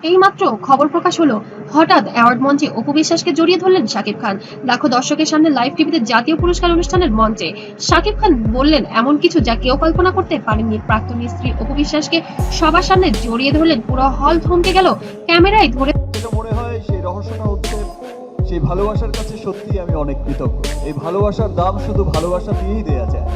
এইমাত্র খবর প্রকাশ হলো, হঠাৎ অ্যাওয়ার্ড মঞ্চে অপু বিশ্বাসকে জড়িয়ে ধরলেন শাকিব খান। লাখো দর্শকের সামনে লাইভ টিভিতে জাতীয় পুরস্কার অনুষ্ঠানের মঞ্চে শাকিব খান বললেন এমন কিছু যা কেউ কল্পনা করতে পারেননি। প্রাক্তন স্ত্রী অপু বিশ্বাসকে সবার সামনে জড়িয়ে ধরলেন, পুরো হল থমকে গেল। ক্যামেরায় ধরে যেটা মনে হয় সেই রহস্যটা হচ্ছে সেই ভালোবাসার কাছে সত্যি আমি অনেক কৃতজ্ঞ। এই ভালোবাসার দাম শুধু ভালোবাসা দিয়েই দেয়া যায়।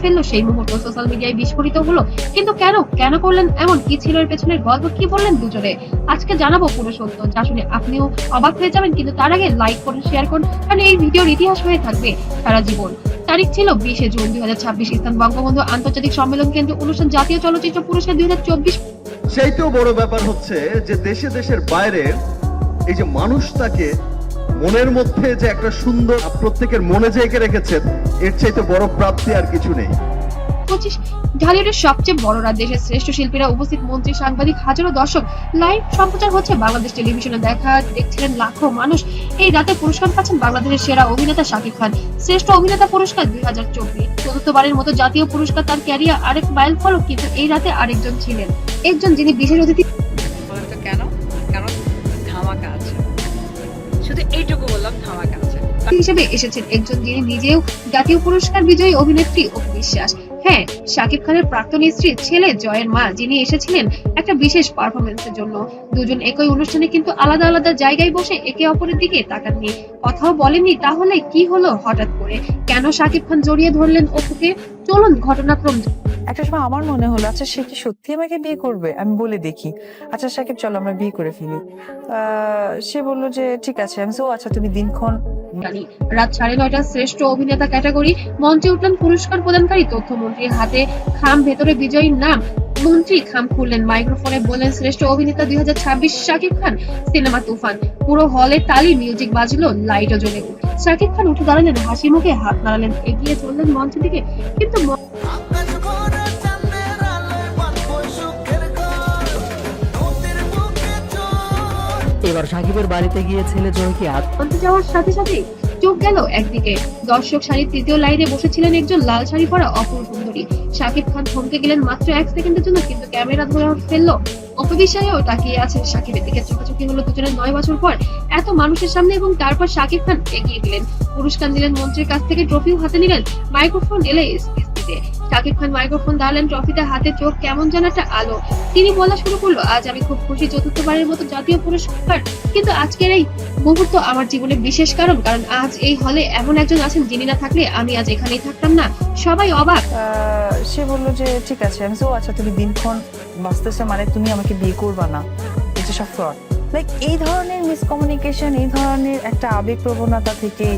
ফেললো সেই মুহূর্ত সোশ্যাল মিডিয়ায় বিস্ফোরিত হলো। কিন্তু কেন কেন করলেন এমন, কি ছিল এর পেছনের গল্প, কি বললেন দুজনে, আজকে জানাবো পুরো সত্য, যা শুনে আপনিও অবাক হয়ে যাবেন। কিন্তু তার আগে লাইক করুন, শেয়ার করুন, কারণ এই ভিডিওর ইতিহাস হয়ে থাকবে সারা জীবন। তারিখ ছিল 20শে জুন 2026, স্থান বঙ্গবন্ধু আন্তর্জাতিক সম্মেলন কেন্দ্র, অনুষ্ঠান জাতীয় চলচ্চিত্র পুরস্কার 2024। সেইটাও বড় ব্যাপার হচ্ছে যে দেশে দেশের বাইরে এই যে মানুষ তাকে মনের মধ্যে যে একটা সুন্দর প্রত্যেকের মনে যে এঁকে রেখেছেন, এর চাইতে বড় প্রাপ্তি আর কিছু নেই। 25 ঢালিউডের সবচেয়ে বড় রাত, দেশের শ্রেষ্ঠ শিল্পীরা উপস্থিত, মন্ত্রী, সাংবাদিক, হাজারো দর্শক। লাইভ সম্প্রচার হচ্ছে বাংলাদেশ টেলিভিশনে, দেখছিলেন লাখো মানুষ। এই রাতে পুরস্কার পাচ্ছেন বাংলাদেশের সেরা অভিনেতা শাকিব খান, শ্রেষ্ঠ অভিনেতা পুরস্কার 2024, চতুর্থবারের মতো জাতীয় পুরস্কার। তার ক্যারিয়ার আরেক মাইল ফলক। কিন্তু এই রাতে আরেকজন ছিলেন, একজন যিনি বিশেষ অতিথি। কেন? কারণ ধামাকা আছে, শুধু এইটুকু বললাম, ধামাকা আছে হিসেবে এসেছেন একজন যিনি নিজেও জাতীয় পুরস্কার বিজয়ী অভিনেত্রী অপু বিশ্বাস। হ্যাঁ, শাকিব খানের প্রাক্তন স্ত্রীর ছেলে জয়ের মা, যিনি এসেছিলেন একটা বিশেষ পারফরমেন্সের জন্য। দুজন একই অনুষ্ঠানে কিন্তু আলাদা আলাদা জায়গায় বসে একে অপরের দিকে তাকাননি, কথাও বলেননি। তাহলে কি হলো হঠাৎ করে, কেন শাকিব খান জড়িয়ে ধরলেন অপুকে? চলুন ঘটনাক্রম। একটা সময় আমার মনে হলো, আচ্ছা সে কি সত্যি আমাকে বিয়ে করবে, আমি বলে দেখি, আচ্ছা সাকিব চলো আমরা বিয়ে করে ফেলি। সে বললো যে ঠিক আছে। আমি আচ্ছা তুমি দিনক্ষণ। রাত 9:30 শ্রেষ্ঠ অভিনেতা ক্যাটাগরি, মঞ্চে উঠলেন পুরস্কার প্রদানকারী তথ্যমন্ত্রীর হাতে খাম, ভেতরে বিজয়ীর নাম। মন্ত্রী খাম খুললেন, মাইক্রোফোনে বললেন শ্রেষ্ঠ অভিনেতা 2026 শাকিব খান, সিনেমা তুফান। পুরো হলে তালি, মিউজিক বাজলো, লাইটও জ্বলে। শাকিব খান উঠে দাঁড়ালেন, হাসি মুখে হাত নাড়ালেন, এগিয়ে চললেন মঞ্চের দিকে। কিন্তু এবার সাকিবের বাড়িতে গিয়ে ছেলে জয়কে মঞ্চে যাওয়ার সাথে সাথে চোখ গেল একদিকে। দর্শক সারির তৃতীয় লাইনে বসেছিলেন একজন লাল শাড়ি পরা অপূর্ব সুন্দরী। শাকিব খান থমকে গেলেন মাত্র 1 সেকেন্ডের জন্য, কিন্তু ক্যামেরা ধরে ফেললো। অপু বিশ্বাসও তাকিয়ে আছেন শাকিবের দিকে। চোখাচোখি হলো দুজনের 9 বছর পর এত মানুষের সামনে। এবং তারপর শাকিব খান এগিয়ে গেলেন, পুরস্কার দিলেন, মন্ত্রীর কাছ থেকে ট্রফিও হাতে নিলেন। মাইক্রোফোন এলে স্পিচ দিতে শাকিব খান মাইক্রোফোন দাঁড়ালেন, ট্রফিতে হাতে, চোখ কেমন যেন একটা আলো। তিনি বলা শুরু করলো, আজ আমি খুব খুশি, চতুর্থবারের মতো জাতীয় পুরস্কার। কিন্তু আজকের এই মুহূর্ত আমার জীবনে বিশেষ, কারণ আজ এই হলে এমন একজন আছেন যিনি না থাকলে আমি আজ এখানেই থাকতাম না। সবাই অবাক। সে বললো যে ঠিক আছে। আমি আচ্ছা তুমি দিনক্ষণ বাঁচতেছে মানে তুমি আমাকে বিয়ে করবা না, এটা সব ফ্রড। লাইক এই ধরনের মিসকমিউনিকেশন, এই ধরনের একটা আবেগ প্রবণতা থেকে।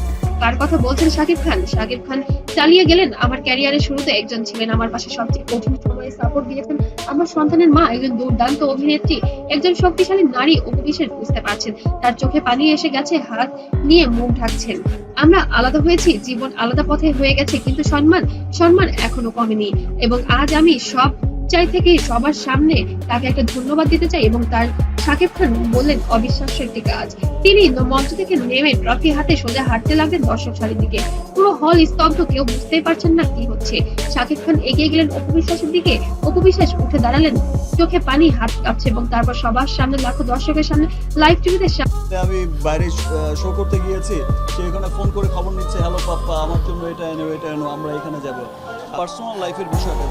কার কথা বলছেন শাকিব খান? শাকিব খান চালিয়ে গেলেন, আমার ক্যারিয়ারের শুরুতে একজন ছিলেন, আমার পাশে সবচেয়ে কঠিন সময়ে সাপোর্ট দিয়েছেন, আমার সন্তানের মা, একজন দুর্দান্ত অভিনেত্রী, একজন শক্তিশালী নারী। অপু বিশ্বাস বুঝতে পারছেন, তার চোখে পানি এসে গেছে, হাত নিয়ে মুখ ঢাকছেন। আমরা আলাদা হয়েছি, জীবন আলাদা পথে হয়ে গেছে, কিন্তু সম্মান এখনো কমেনি। এবং আজ আমি সব চাই থেকে সবার সামনে তাকে একটা ধন্যবাদ দিতে চাই। এবং তার শাকিব খান বললেন অবিশ্বাস্য একটি কাজ। তিনি মঞ্চ থেকে নেমে ট্রফি হাতে সোজা হাঁটতে লাগলেন দর্শক সারির দিকে। পুরো হল স্তব্ধ, কেউ বুঝতেই পারছেন না কি হচ্ছে। শাকিব খান এগিয়ে গেলেন অপু বিশ্বাসের দিকে, অপু বিশ্বাস উঠে দাঁড়ালেন, চোখে পানি, হাত কাঁপছে। এবং তারপর সবার সামনে, লাখো দর্শকের সামনে লাইভ টিভিতে আমি বাইরে শো করতে গিয়েছি, সে এখানে ফোন করে খবর নিচ্ছে, হ্যালো পাপ্পা আমার জন্য এটা এনো, আমরা এখানে যাব। পার্সোনাল লাইফের বিষয়টা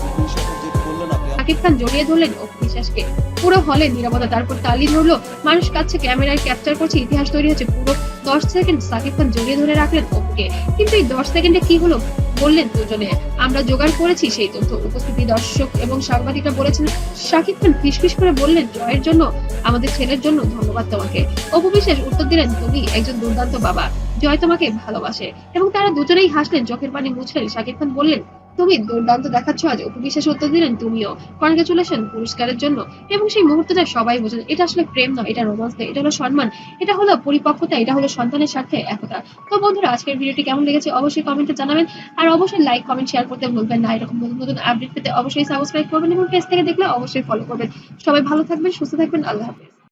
যেটা বললেন আপনি। শাকিব খান জড়িয়ে ধরলেন অপু বিশ্বাসকে, পুরো হলে নীরবতা, তারপর তালি ধরলো, মানুষ কাছে, ক্যামেরায় ক্যাপচার করছে, ইতিহাস তৈরি হচ্ছে। পুরো 10 সেকেন্ড শাকিব খান জড়িয়ে ধরে রাখলেন অপুকে। কিন্তু এই 10 সেকেন্ডে কি হলো বললেন দুজনে, আমরা জোগাড় করেছি সেই তথ্য। উপস্থিতি দর্শক এবং সাংবাদিকরা বলেছেন। শাকিব খান ফিসফিস করে বললেন, জয়ের জন্য, আমাদের ছেলের জন্য ধন্যবাদ তোমাকে। অপু বিশ্বাস উত্তর দিলেন, তুমি একজন দুর্দান্ত বাবা, জয় তোমাকে ভালোবাসে। এবং তারা দুজনেই হাসলেন, চোখের পানি মুছলেন। শাকিব খান বললেন, তুমি দুর্দান্ত দেখাচ্ছ আজ। অপু বিশ্বাস উত্তর দিলেন, তুমিও, কনগ্রাচুলেশন পুরস্কারের জন্য। এবং সেই মুহূর্তটা সবাই বোঝেন, এটা আসলে প্রেম নয়, এটা রোমান্স নয়, এটা হলো সম্মান, এটা হলো পরিপক্কতা, এটা হলো সন্তানের স্বার্থে একতা। তো বন্ধুরা, আজকের ভিডিওটি কেমন লেগেছে অবশ্যই কমেন্টে জানাবেন। আর অবশ্যই লাইক, কমেন্ট, শেয়ার করতে ভুলবেন না। এরকম নতুন নতুন আপডেট পেতে অবশ্যই সাবস্ক্রাইব করবেন এবং পেজ থেকে দেখলে অবশ্যই ফলো করবেন। সবাই ভালো থাকবেন, সুস্থ থাকবেন, আল্লাহ হাফেজ।